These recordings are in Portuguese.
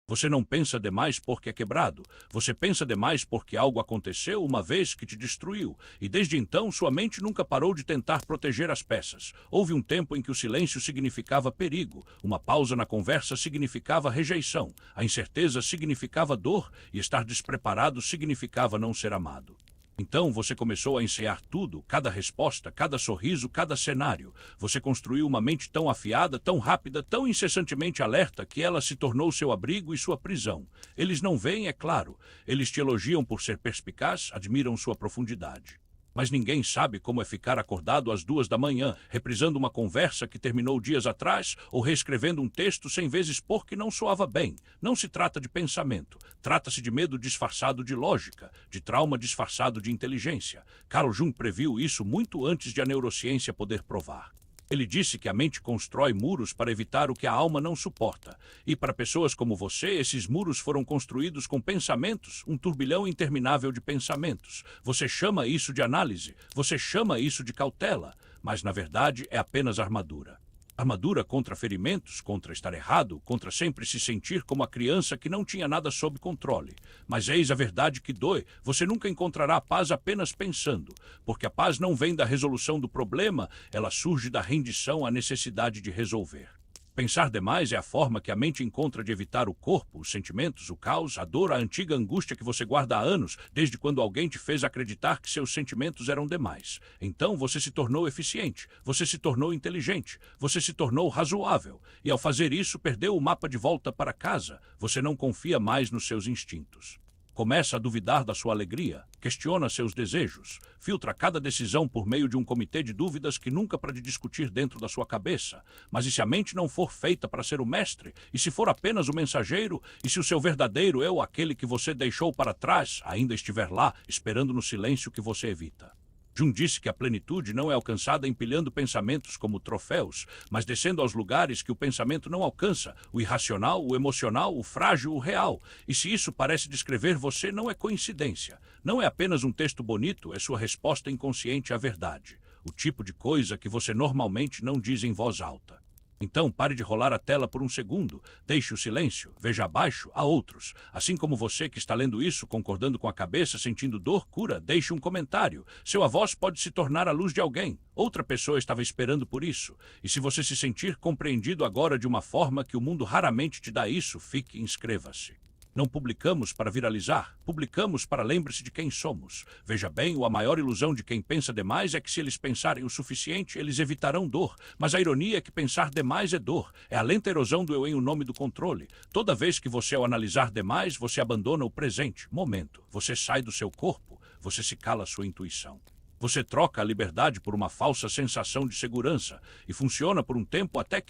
Você não pensa demais porque é quebrado. Você pensa demais porque algo aconteceu uma vez que te destruiu. E desde então sua mente nunca parou de tentar proteger as peças. Houve um tempo em que o silêncio significava perigo. Uma pausa na conversa significava rejeição. A incerteza significava dor. E estar despreparado significava não ser amado. Então você começou a ensaiar tudo, cada resposta, cada sorriso, cada cenário. Você construiu uma mente tão afiada, tão rápida, tão incessantemente alerta que ela se tornou seu abrigo e sua prisão. Eles não veem, é claro. Eles te elogiam por ser perspicaz, admiram sua profundidade. Mas ninguém sabe como é ficar acordado às 2 da manhã, reprisando uma conversa que terminou dias atrás ou reescrevendo um texto 100 vezes porque não soava bem. Não se trata de pensamento. Trata-se de medo disfarçado de lógica, de trauma disfarçado de inteligência. Carl Jung previu isso muito antes de a neurociência poder provar. Ele disse que a mente constrói muros para evitar o que a alma não suporta. E para pessoas como você, esses muros foram construídos com pensamentos, um turbilhão interminável de pensamentos. Você chama isso de análise, você chama isso de cautela, mas na verdade é apenas armadura. Armadura contra ferimentos, contra estar errado, contra sempre se sentir como a criança que não tinha nada sob controle. Mas eis a verdade que dói, você nunca encontrará a paz apenas pensando, porque a paz não vem da resolução do problema, ela surge da rendição à necessidade de resolver. Pensar demais é a forma que a mente encontra de evitar o corpo, os sentimentos, o caos, a dor, a antiga angústia que você guarda há anos, desde quando alguém te fez acreditar que seus sentimentos eram demais. Então você se tornou eficiente, você se tornou inteligente, você se tornou razoável. E ao fazer isso, perdeu o mapa de volta para casa. Você não confia mais nos seus instintos. Começa a duvidar da sua alegria, questiona seus desejos, filtra cada decisão por meio de um comitê de dúvidas que nunca para de discutir dentro da sua cabeça. Mas e se a mente não for feita para ser o mestre? E se for apenas o mensageiro? E se o seu verdadeiro eu, aquele que você deixou para trás, ainda estiver lá, esperando no silêncio que você evita? Jung disse que a plenitude não é alcançada empilhando pensamentos como troféus, mas descendo aos lugares que o pensamento não alcança, o irracional, o emocional, o frágil, o real. E se isso parece descrever você, não é coincidência. Não é apenas um texto bonito, é sua resposta inconsciente à verdade. O tipo de coisa que você normalmente não diz em voz alta. Então pare de rolar a tela por um segundo, deixe o silêncio, veja abaixo, há outros. Assim como você que está lendo isso, concordando com a cabeça, sentindo dor, cura, deixe um comentário. Sua voz pode se tornar a luz de alguém. Outra pessoa estava esperando por isso. E se você se sentir compreendido agora de uma forma que o mundo raramente te dá isso, fique e inscreva-se. Não publicamos para viralizar, publicamos para lembre-se de quem somos. Veja bem, a maior ilusão de quem pensa demais é que se eles pensarem o suficiente, eles evitarão dor. Mas a ironia é que pensar demais é dor. É a lenta erosão do eu em o nome do controle. Toda vez que você ao analisar demais, você abandona o presente, momento. Você sai do seu corpo, você se cala a sua intuição. Você troca a liberdade por uma falsa sensação de segurança e funciona por um tempo até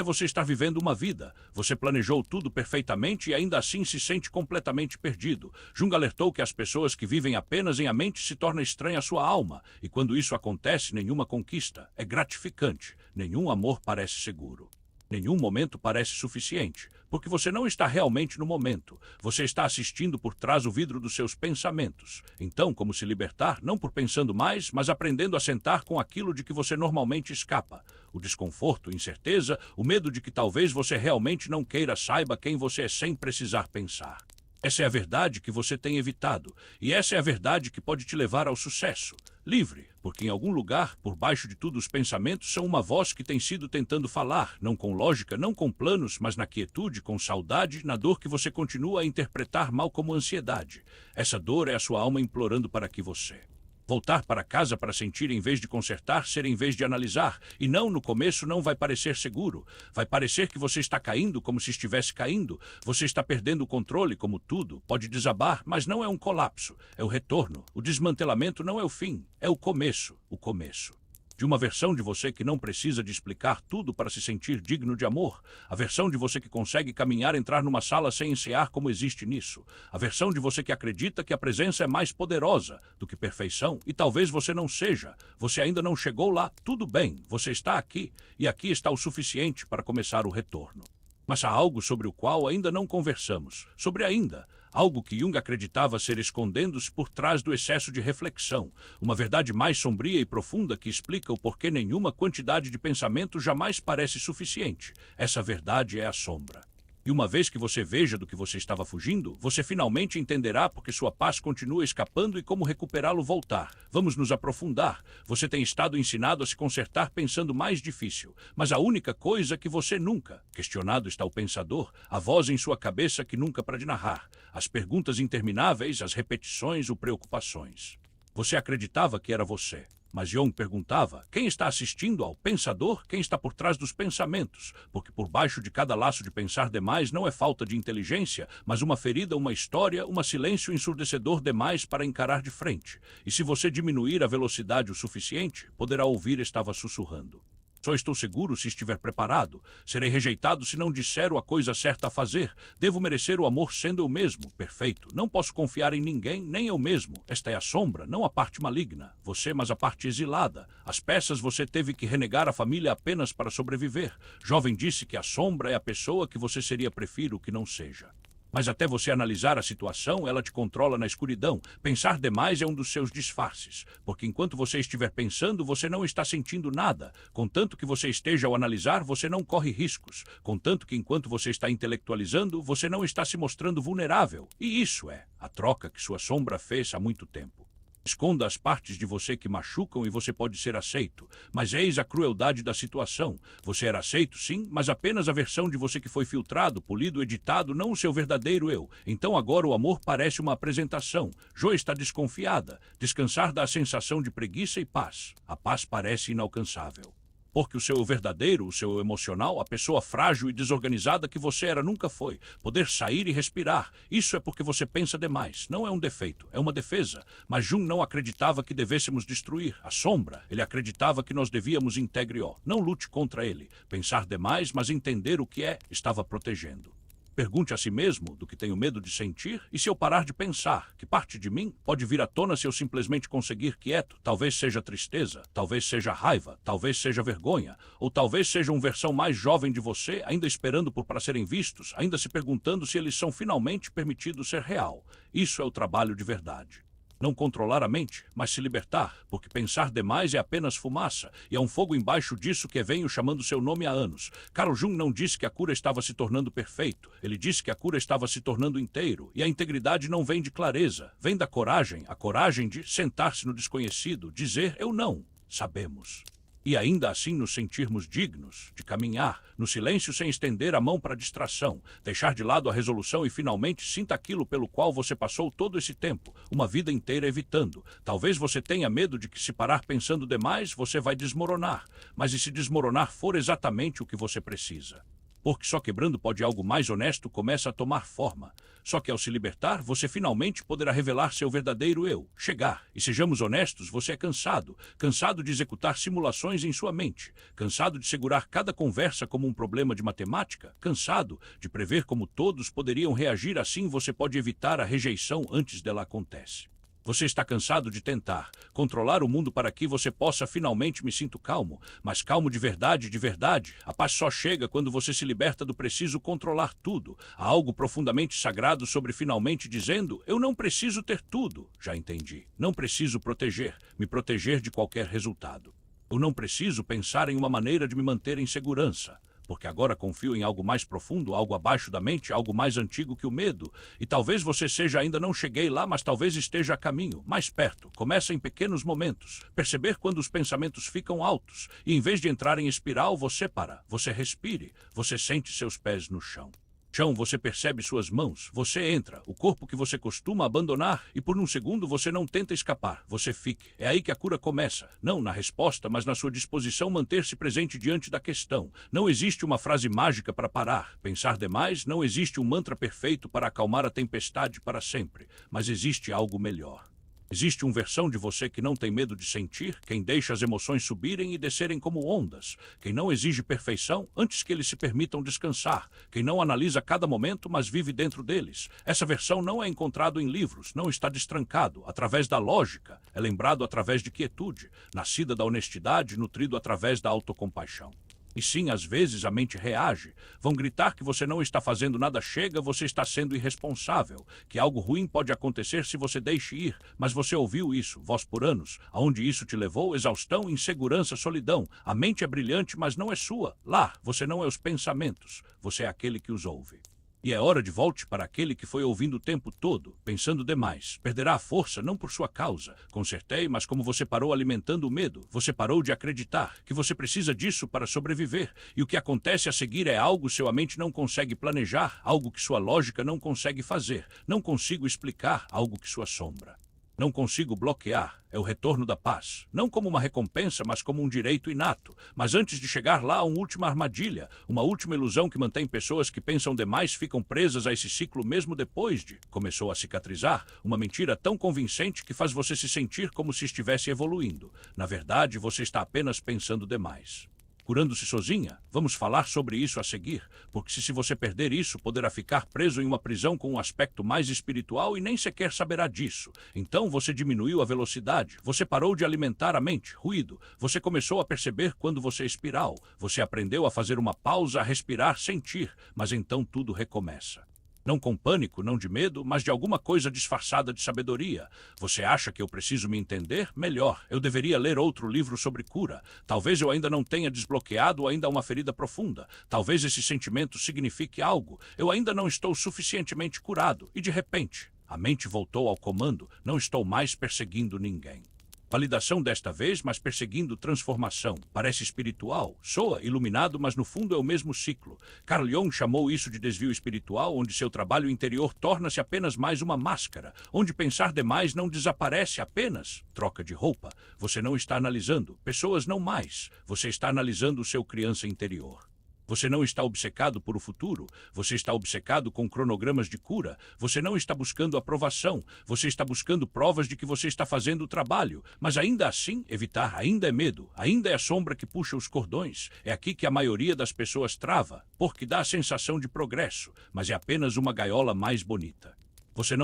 você estar vivendo uma vida. Você planejou tudo perfeitamente e ainda assim se sente completamente perdido. Jung alertou que as pessoas que vivem apenas em a mente se torna estranha à sua alma e quando isso acontece, nenhuma conquista é gratificante, nenhum amor parece seguro. Nenhum momento parece suficiente, porque você não está realmente no momento. Você está assistindo por trás do vidro dos seus pensamentos. Então, como se libertar, não por pensando mais, mas aprendendo a sentar com aquilo de que você normalmente escapa. O desconforto, incerteza, o medo de que talvez você realmente não queira saiba quem você é sem precisar pensar. Essa é a verdade que você tem evitado, e essa é a verdade que pode te levar ao sucesso. Livre, porque em algum lugar, por baixo de tudo, os pensamentos são uma voz que tem sido tentando falar, não com lógica, não com planos, mas na quietude, com saudade, na dor que você continua a interpretar mal como ansiedade. Essa dor é a sua alma implorando para que você voltar para casa para sentir em vez de consertar, ser em vez de analisar. E não, no começo não vai parecer seguro. Vai parecer que você está caindo como se estivesse caindo. Você está perdendo o controle como tudo. Pode desabar, mas não é um colapso. É o retorno. O desmantelamento não é o fim. É o começo. O começo. De uma versão de você que não precisa de explicar tudo para se sentir digno de amor. A versão de você que consegue caminhar, entrar numa sala sem ensear como existe nisso. A versão de você que acredita que a presença é mais poderosa do que perfeição. E talvez você não seja. Você ainda não chegou lá. Tudo bem, você está aqui. E aqui está o suficiente para começar o retorno. Mas há algo sobre o qual ainda não conversamos. Sobre ainda. Algo que Jung acreditava ser escondendo-se por trás do excesso de reflexão. Uma verdade mais sombria e profunda que explica o porquê nenhuma quantidade de pensamento jamais parece suficiente. Essa verdade é a sombra. E uma vez que você veja do que você estava fugindo, você finalmente entenderá porque sua paz continua escapando e como recuperá-lo voltar. Vamos nos aprofundar. Você tem estado ensinado a se consertar pensando mais difícil, mas a única coisa que você nunca... Questionado está o pensador, a voz em sua cabeça que nunca para de narrar. As perguntas intermináveis, as repetições, as preocupações. Você acreditava que era você. Mas Jung perguntava, quem está assistindo ao pensador? Quem está por trás dos pensamentos? Porque por baixo de cada laço de pensar demais não é falta de inteligência, mas uma ferida, uma história, um silêncio ensurdecedor demais para encarar de frente. E se você diminuir a velocidade o suficiente, poderá ouvir estava sussurrando. Só estou seguro se estiver preparado. Serei rejeitado se não disser a coisa certa a fazer. Devo merecer o amor sendo eu mesmo. Perfeito. Não posso confiar em ninguém, nem eu mesmo. Esta é a sombra, não a parte maligna. Você, mas a parte exilada. As peças você teve que renegar a família apenas para sobreviver. Jovem disse que a sombra é a pessoa que você seria prefiro que não seja. Mas até você analisar a situação, ela te controla na escuridão. Pensar demais é um dos seus disfarces, porque enquanto você estiver pensando, você não está sentindo nada. Contanto que você esteja ao analisar, você não corre riscos. Contanto que enquanto você está intelectualizando, você não está se mostrando vulnerável. E isso é a troca que sua sombra fez há muito tempo. Esconda as partes de você que machucam e você pode ser aceito. Mas eis a crueldade da situação. Você era aceito, sim, mas apenas a versão de você que foi filtrado, polido, editado, não o seu verdadeiro eu. Então agora o amor parece uma apresentação. Jo está desconfiada. Descansar dá a sensação de preguiça e paz. A paz parece inalcançável. Porque o seu verdadeiro, o seu emocional, a pessoa frágil e desorganizada que você era nunca foi. Poder sair e respirar. Isso é porque você pensa demais. Não é um defeito, é uma defesa. Mas Jung não acreditava que devêssemos destruir a sombra. Ele acreditava que nós devíamos integrar. Não lute contra ele. Pensar demais, mas entender o que estava protegendo. Pergunte a si mesmo do que tenho medo de sentir e se eu parar de pensar, que parte de mim pode vir à tona se eu simplesmente conseguir quieto. Talvez seja tristeza, talvez seja raiva, talvez seja vergonha, ou talvez seja uma versão mais jovem de você, ainda esperando para serem vistos, ainda se perguntando se eles são finalmente permitidos ser real. Isso é o trabalho de verdade. Não controlar a mente, mas se libertar, porque pensar demais é apenas fumaça, e é um fogo embaixo disso que venho chamando seu nome há anos. Carl Jung não disse que a cura estava se tornando perfeito, ele disse que a cura estava se tornando inteiro, e a integridade não vem de clareza, vem da coragem, a coragem de sentar-se no desconhecido, dizer eu não, sabemos. E ainda assim nos sentirmos dignos de caminhar, no silêncio sem estender a mão para a distração, deixar de lado a resolução e finalmente sinta aquilo pelo qual você passou todo esse tempo, uma vida inteira evitando. Talvez você tenha medo de que se parar pensando demais, você vai desmoronar. Mas e se desmoronar for exatamente o que você precisa? Porque só quebrando pode algo mais honesto começa a tomar forma. Só que ao se libertar, você finalmente poderá revelar seu verdadeiro eu, chegar. E sejamos honestos, você é cansado. Cansado de executar simulações em sua mente. Cansado de segurar cada conversa como um problema de matemática. Cansado de prever como todos poderiam reagir assim você pode evitar a rejeição antes dela acontece. Você está cansado de tentar controlar o mundo para que você possa finalmente me sinto calmo, mas calmo de verdade, de verdade. A paz só chega quando você se liberta do preciso controlar tudo. Há algo profundamente sagrado sobre finalmente dizendo, eu não preciso ter tudo. Já entendi. Não preciso me proteger de qualquer resultado. Eu não preciso pensar em uma maneira de me manter em segurança. Porque agora confio em algo mais profundo, algo abaixo da mente, algo mais antigo que o medo. E talvez você seja ainda não cheguei lá, mas talvez esteja a caminho, mais perto. Começa em pequenos momentos. Perceber quando os pensamentos ficam altos. E em vez de entrar em espiral, você para. Você respire. Você sente seus pés no chão. Chão, você percebe suas mãos, você entra, o corpo que você costuma abandonar e por um segundo você não tenta escapar, você fique. É aí que a cura começa, não na resposta, mas na sua disposição manter-se presente diante da questão. Não existe uma frase mágica para parar, pensar demais, não existe um mantra perfeito para acalmar a tempestade para sempre, mas existe algo melhor. Existe uma versão de você que não tem medo de sentir, quem deixa as emoções subirem e descerem como ondas, quem não exige perfeição antes que eles se permitam descansar, quem não analisa cada momento, mas vive dentro deles. Essa versão não é encontrado em livros, não está destrancado, através da lógica, é lembrado através de quietude, nascida da honestidade, nutrido através da autocompaixão. E sim, às vezes a mente reage. Vão gritar que você não está fazendo nada, chega, você está sendo irresponsável, que algo ruim pode acontecer se você deixe ir, mas você ouviu isso, voz por anos, aonde isso te levou, exaustão, insegurança, solidão. A mente é brilhante, mas não é sua. Lá, você não é os pensamentos, você é aquele que os ouve. E é hora de volte para aquele que foi ouvindo o tempo todo, pensando demais. Perderá a força não por sua causa. Consertei, mas como você parou alimentando o medo, você parou de acreditar que você precisa disso para sobreviver. E o que acontece a seguir é algo sua mente não consegue planejar, algo que sua lógica não consegue fazer. Não consigo explicar, algo que sua sombra não consigo bloquear. É o retorno da paz. Não como uma recompensa, mas como um direito inato. Mas antes de chegar lá, uma última armadilha. Uma última ilusão que mantém pessoas que pensam demais ficam presas a esse ciclo mesmo depois de começou a cicatrizar. Uma mentira tão convincente que faz você se sentir como se estivesse evoluindo. Na verdade, você está apenas pensando demais. Curando-se sozinha? Vamos falar sobre isso a seguir, porque se você perder isso, poderá ficar preso em uma prisão com um aspecto mais espiritual e nem sequer saberá disso. Então você diminuiu a velocidade, você parou de alimentar a mente, ruído, você começou a perceber quando você expiral, você aprendeu a fazer uma pausa, a respirar, sentir, mas então tudo recomeça. Não com pânico, não de medo, mas de alguma coisa disfarçada de sabedoria. Você acha que eu preciso me entender? Melhor, eu deveria ler outro livro sobre cura. Talvez eu ainda não tenha desbloqueado ainda uma ferida profunda. Talvez esse sentimento signifique algo. Eu ainda não estou suficientemente curado. E de repente, a mente voltou ao comando. Não estou mais perseguindo ninguém. Validação desta vez, mas perseguindo transformação. Parece espiritual, soa iluminado, mas no fundo é o mesmo ciclo. Carl Jung chamou isso de desvio espiritual, onde seu trabalho interior torna-se apenas mais uma máscara, onde pensar demais não desaparece apenas. Troca de roupa. Você não está analisando. Pessoas não mais. Você está analisando o seu criança interior. Você não está obcecado por o futuro, você está obcecado com cronogramas de cura, você não está buscando aprovação, você está buscando provas de que você está fazendo o trabalho, mas ainda assim, evitar ainda é medo, ainda é a sombra que puxa os cordões. É aqui que a maioria das pessoas trava, porque dá a sensação de progresso, mas é apenas uma gaiola mais bonita.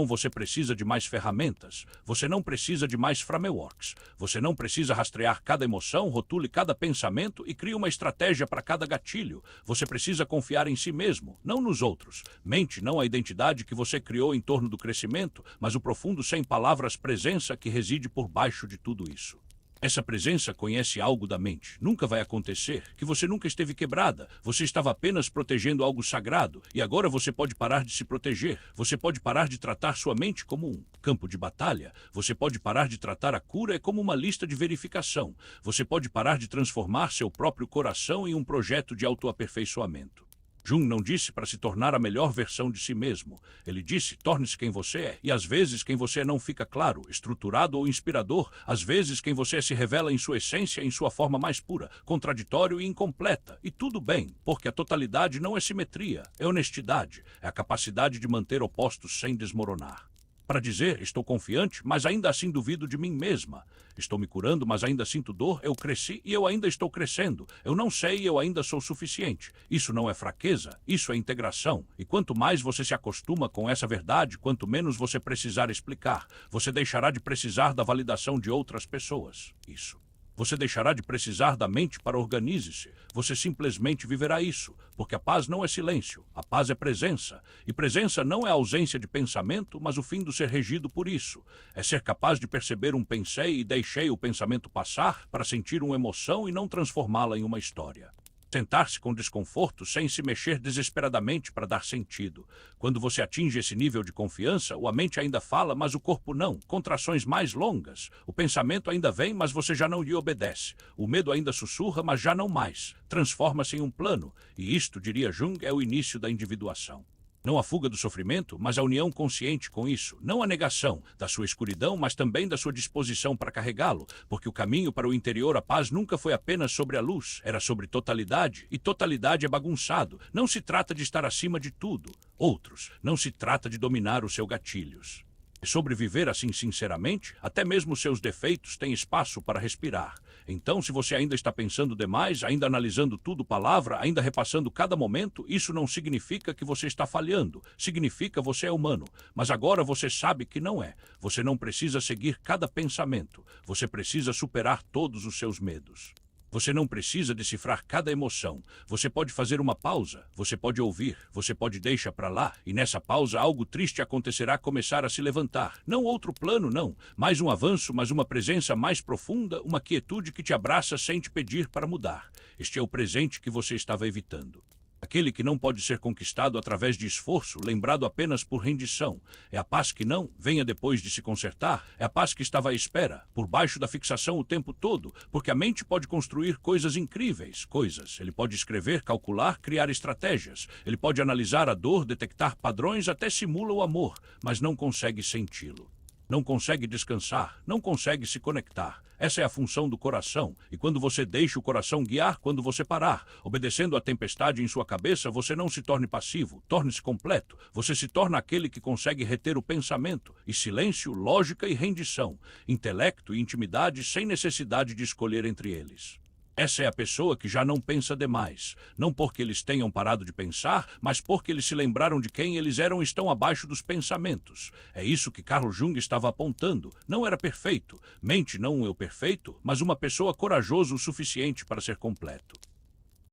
Você precisa de mais ferramentas. Você não precisa de mais frameworks. Você não precisa rastrear cada emoção, rotule cada pensamento e crie uma estratégia para cada gatilho. Você precisa confiar em si mesmo, não nos outros. Mente não a identidade que você criou em torno do crescimento, mas o profundo sem palavras presença que reside por baixo de tudo isso. Essa presença conhece algo da mente. Nunca vai acontecer, que você nunca esteve quebrada. Você estava apenas protegendo algo sagrado. E agora você pode parar de se proteger. Você pode parar de tratar sua mente como um campo de batalha. Você pode parar de tratar a cura como uma lista de verificação. Você pode parar de transformar seu próprio coração em um projeto de autoaperfeiçoamento. Jung não disse para se tornar a melhor versão de si mesmo. Ele disse, torne-se quem você é. E às vezes quem você é não fica claro, estruturado ou inspirador. Às vezes quem você é se revela em sua essência, em sua forma mais pura, contraditório e incompleta. E tudo bem, porque a totalidade não é simetria, é honestidade. É a capacidade de manter opostos sem desmoronar. Para dizer, estou confiante, mas ainda assim duvido de mim mesma. Estou me curando, mas ainda sinto dor. Eu cresci e eu ainda estou crescendo. Eu não sei e eu ainda sou suficiente. Isso não é fraqueza, isso é integração. E quanto mais você se acostuma com essa verdade, quanto menos você precisar explicar. Você deixará de precisar da validação de outras pessoas. Isso. Você deixará de precisar da mente para organize-se. Você simplesmente viverá isso, porque a paz não é silêncio, a paz é presença. E presença não é a ausência de pensamento, mas o fim do ser regido por isso. É ser capaz de perceber um pensei e deixei o pensamento passar para sentir uma emoção e não transformá-la em uma história. Sentar-se com desconforto sem se mexer desesperadamente para dar sentido. Quando você atinge esse nível de confiança, a mente ainda fala, mas o corpo não. Contrações mais longas. O pensamento ainda vem, mas você já não lhe obedece. O medo ainda sussurra, mas já não mais. Transforma-se em um plano. E isto, diria Jung, é o início da individuação. Não a fuga do sofrimento, mas a união consciente com isso. Não a negação da sua escuridão, mas também da sua disposição para carregá-lo. Porque o caminho para o interior, a paz, nunca foi apenas sobre a luz. Era sobre totalidade. E totalidade é bagunçado. Não se trata de estar acima de tudo. Outros. Não se trata de dominar os seus gatilhos. E sobreviver assim sinceramente, até mesmo seus defeitos têm espaço para respirar. Então, se você ainda está pensando demais, ainda analisando tudo palavra, ainda repassando cada momento, isso não significa que você está falhando. Significa que você é humano. Mas agora você sabe que não é. Você não precisa seguir cada pensamento. Você precisa superar todos os seus medos. Você não precisa decifrar cada emoção. Você pode fazer uma pausa, você pode ouvir, você pode deixar para lá, e nessa pausa algo triste acontecerá começar a se levantar. Não outro plano, não. Mais um avanço, mas uma presença mais profunda, uma quietude que te abraça sem te pedir para mudar. Este é o presente que você estava evitando. Aquele que não pode ser conquistado através de esforço, lembrado apenas por rendição. É a paz que não, venha depois de se consertar, é a paz que estava à espera, por baixo da fixação o tempo todo, porque a mente pode construir coisas incríveis, coisas. Ele pode escrever, calcular, criar estratégias. Ele pode analisar a dor, detectar padrões, até simula o amor, mas não consegue senti-lo. Não consegue descansar, não consegue se conectar. Essa é a função do coração. E quando você deixa o coração guiar, quando você parar, obedecendo à tempestade em sua cabeça, você não se torne passivo, torne-se completo. Você se torna aquele que consegue reter o pensamento, e silêncio, lógica e rendição, intelecto e intimidade sem necessidade de escolher entre eles. Essa é a pessoa que já não pensa demais, não porque eles tenham parado de pensar, mas porque eles se lembraram de quem eles eram e estão abaixo dos pensamentos. É isso que Carl Jung estava apontando. Não era perfeito, mente não um eu perfeito, mas uma pessoa corajosa o suficiente para ser completo.